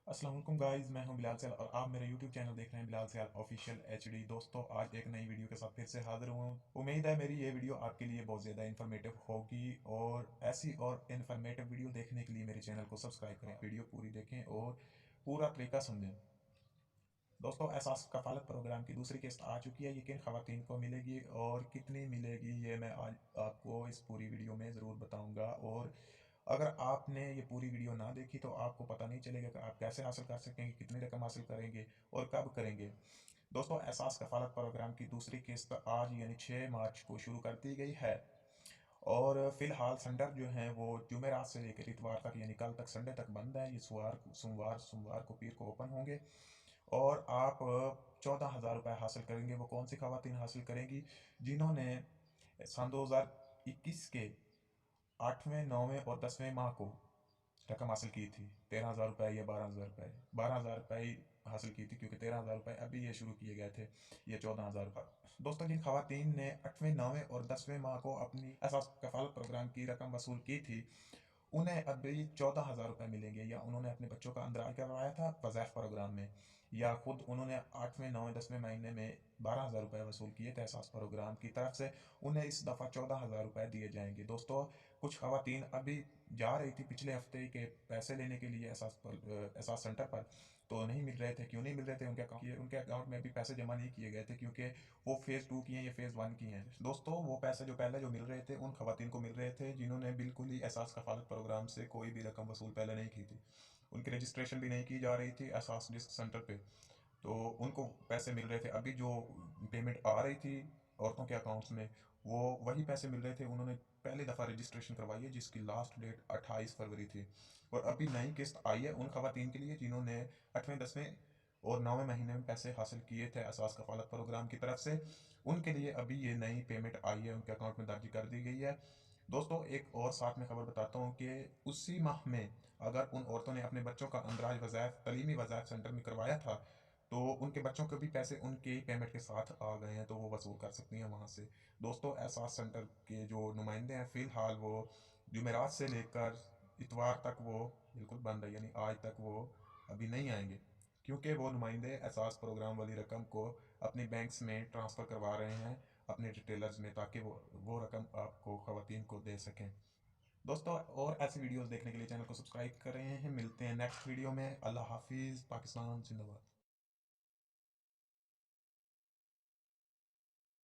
अस्सलाम वालेकुम गाइस, मैं हूं बिलाल सैल और आप मेरे यूट्यूब चैनल देख रहे हैं बिलाल सैल ऑफिशियल एचडी। दोस्तों, आज एक नई वीडियो के साथ फिर से हाजिर हूं। उम्मीद है मेरी ये वीडियो आपके लिए बहुत ज़्यादा इन्फॉर्मेटिव होगी और ऐसी और इन्फॉर्मेटिव वीडियो देखने के लिए मेरे चैनल को सब्सक्राइब करें, वीडियो पूरी देखें और पूरा तरीका समझें। दोस्तों, एहसास कफालत प्रोग्राम की दूसरी किस्त आ चुकी है। ये किन खवातीन को मिलेगी और कितनी मिलेगी, ये मैं आज आपको इस पूरी वीडियो में ज़रूर बताऊंगा। और अगर आपने ये पूरी वीडियो ना देखी तो आपको पता नहीं चलेगा कि आप कैसे हासिल कर सकेंगे, कितनी रकम हासिल करेंगे और कब करेंगे। दोस्तों, एहसास कफालत प्रोग्राम की दूसरी किस्त आज यानी 6 मार्च को शुरू कर दी गई है और फिलहाल सेंटर जो हैं वो जुमेरात से लेकर इतवार तक यानी कल तक संडे तक बंद है। ये सोमवार सोमवार को पीर को ओपन होंगे और आप 14,000 रुपये हासिल करेंगे। वो कौन सी खवातीन हासिल करेंगी? जिन्होंने सन 2021 के 8वें 9वें और 10वें माह को रकम हासिल की थी, 13,000 रुपये या 12,000 रुपये। 12,000 रुपये हासिल की थी क्योंकि 13,000 रुपये अभी ये शुरू किए गए थे। ये 14,000 रुपये। दोस्तों, जिन खवातीन ने 8वें 9वें और 10वें माह को अपनी एहसास कफालत प्रोग्राम की रकम वसूल की थी, उन्हें अभी 14,000 रुपये मिलेंगे। या उन्होंने अपने बच्चों का अंदराज करवाया था वज़ैफ़ प्रोग्राम में, या खुद उन्होंने 8वें 9वें 10वें महीने में 12,000 रुपये वसूल किए थे एहसास प्रोग्राम की तरफ से, उन्हें इस दफ़ा 14,000 रुपये दिए जाएंगे। दोस्तों, कुछ खवातीन अभी जा रही थी पिछले हफ्ते के पैसे लेने के लिए एहसास सेंटर पर, तो नहीं मिल रहे थे। क्यों नहीं मिल रहे थे? उनके अकाउंट में अभी पैसे जमा नहीं किए गए थे क्योंकि वो फ़ेज़ 2 की हैं, ये फ़ेज़ 1 की हैं। दोस्तों, वो पैसे जो पहले जो मिल रहे थे उन खवातीन को मिल रहे थे जिन्होंने बिल्कुल ही एहसास कफालत प्रोग्राम से कोई भी रकम वसूल पहले नहीं की थी। उनकी रजिस्ट्रेशन भी नहीं की जा रही थी एहसास डिस्क सेंटर पे, तो उनको पैसे मिल रहे थे। अभी जो पेमेंट आ रही थी औरतों के अकाउंट्स में, वो वही पैसे मिल रहे थे। उन्होंने पहली दफ़ा रजिस्ट्रेशन करवाई है जिसकी लास्ट डेट 28 फरवरी थी। और अभी नई किस्त आई है उन खवातीन के लिए जिन्होंने 8वें 10वें और 9वें महीने में पैसे हासिल किए थे एहसास कफालत प्रोग्राम की तरफ से। उनके लिए अभी ये नई पेमेंट आई है, उनके अकाउंट में दर्ज कर दी गई है। दोस्तों, एक और साथ में खबर बताता हूँ कि उसी माह में अगर उन औरतों ने अपने बच्चों का अंदराज वज़ाइफ तलीमी वज़ाइफ सेंटर में करवाया था, तो उनके बच्चों के भी पैसे उनके पेमेंट के साथ आ गए हैं, तो वो वसूल कर सकती हैं वहाँ से। दोस्तों, एहसास सेंटर के जो नुमाइंदे हैं फ़िलहाल वो जुमेरात से लेकर इतवार तक वो बिल्कुल बंद है, यानी आज तक वो अभी नहीं आएंगे क्योंकि वो नुमाइंदे एहसास प्रोग्राम वाली रकम को अपनी बैंक्स में ट्रांसफ़र करवा रहे हैं अपने रिटेलर्स में, ताकि वो रकम आपको खवातीन को दे सकें। दोस्तों, और ऐसी वीडियोस देखने के लिए चैनल को सब्सक्राइब कर रहे हैं। मिलते हैं नेक्स्ट वीडियो में। अल्लाह हाफिज़। पाकिस्तान जिंदाबाद।